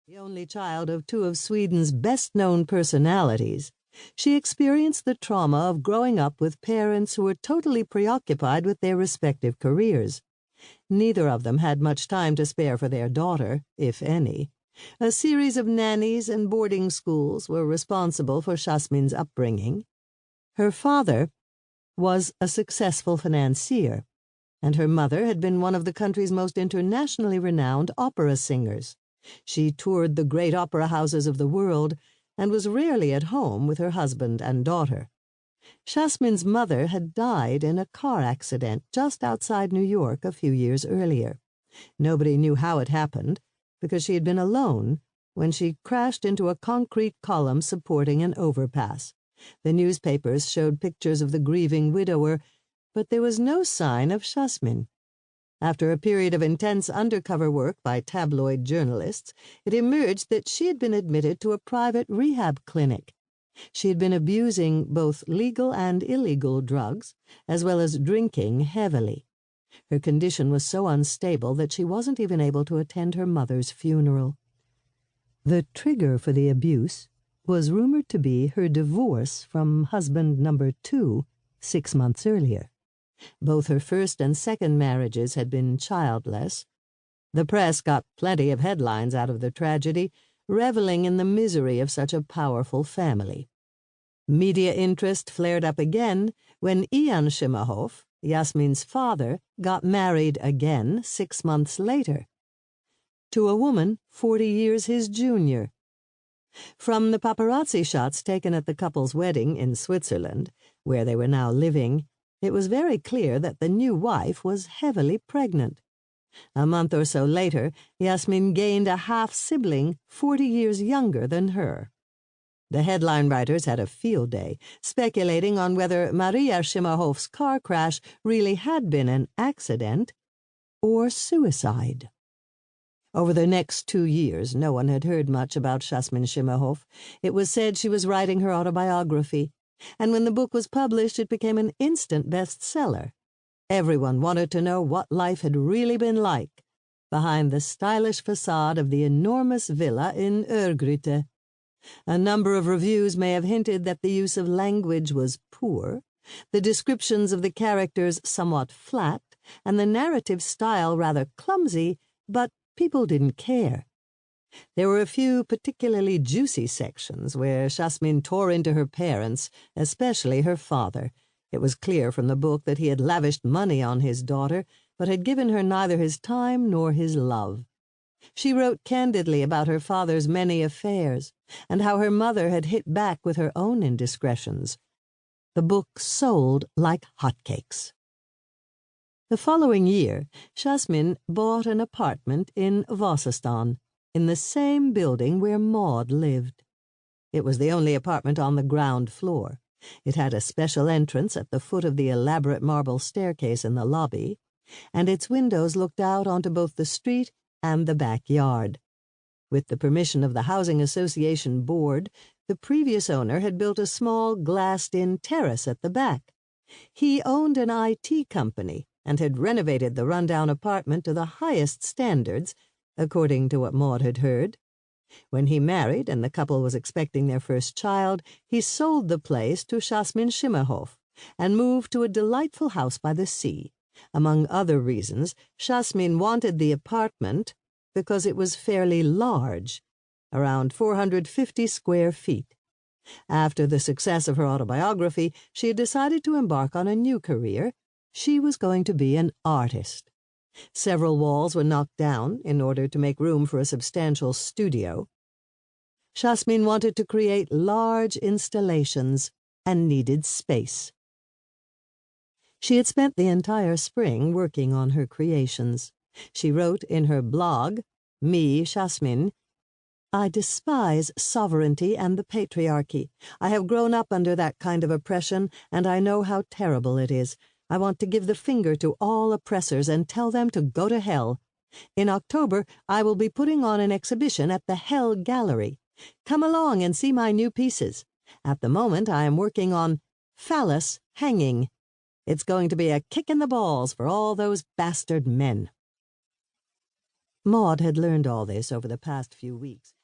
The only child of two of Sweden's best-known personalities, she experienced the trauma of growing up with parents who were totally preoccupied with their respective careers. Neither of them had much time to spare for their daughter, if any. A series of nannies and boarding schools were responsible for Jasmin's upbringing. Her father was a successful financier, and her mother had been one of the country's most internationally renowned opera singers. She toured the great opera houses of the world and was rarely at home with her husband and daughter. Jasmin's mother had died in a car accident just outside New York a few years earlier. Nobody knew how it happened, because she had been alone when she crashed into a concrete column supporting an overpass. The newspapers showed pictures of the grieving widower, but there was no sign of Jasmin. After a period of intense undercover work by tabloid journalists, it emerged that she had been admitted to a private rehab clinic. She had been abusing both legal and illegal drugs, as well as drinking heavily. Her condition was so unstable that she wasn't even able to attend her mother's funeral. The trigger for the abuse was rumored to be her divorce from husband number 2 6 months earlier. Both her first and second marriages had been childless. The press got plenty of headlines out of the tragedy, reveling in the misery of such a powerful family. Media interest flared up again when Ian Szymahoff, Jasmin's father, got married again 6 months later, to a woman 40 years his junior. From the paparazzi shots taken at the couple's wedding in Switzerland, where they were now living, it was very clear that the new wife was heavily pregnant. A month or so later, Jasmin gained a half-sibling 40 years younger than her. The headline writers had a field day, speculating on whether Maria Szymahoff's car crash really had been an accident or suicide. Over the next 2 years, no one had heard much about Jasmin Szymahoff. It was said she was writing her autobiography, and when the book was published, it became an instant bestseller. Everyone wanted to know what life had really been like behind the stylish facade of the enormous villa in Örgryte. A number of reviews may have hinted that the use of language was poor, the descriptions of the characters somewhat flat, and the narrative style rather clumsy, but people didn't care. There were a few particularly juicy sections where Jasmin tore into her parents, especially her father. It was clear from the book that he had lavished money on his daughter, but had given her neither his time nor his love. She wrote candidly about her father's many affairs, and how her mother had hit back with her own indiscretions. The book sold like hotcakes. The following year, Jasmin bought an apartment in Vasastan, in the same building where Maud lived. It was the only apartment on the ground floor. It had a special entrance at the foot of the elaborate marble staircase in the lobby, and its windows looked out onto both the street and the backyard. With the permission of the Housing Association Board, the previous owner had built a small glassed-in terrace at the back. He owned an IT company and had renovated the rundown apartment to the highest standards, according to what Maud had heard. When he married and the couple was expecting their first child, he sold the place to Jasmin Szymahoff and moved to a delightful house by the sea. Among other reasons, Jasmin wanted the apartment because it was fairly large, around 450 square feet. After the success of her autobiography, she had decided to embark on a new career. She was going to be an artist. Several walls were knocked down in order to make room for a substantial studio. Jasmin wanted to create large installations and needed space. She had spent the entire spring working on her creations. She wrote in her blog, Me, Jasmin, I despise sovereignty and the patriarchy. I have grown up under that kind of oppression, and I know how terrible it is. I want to give the finger to all oppressors and tell them to go to hell. In October, I will be putting on an exhibition at the Hell Gallery. Come along and see my new pieces. At the moment, I am working on Phallus Hanging. It's going to be a kick in the balls for all those bastard men. Maud had learned all this over the past few weeks.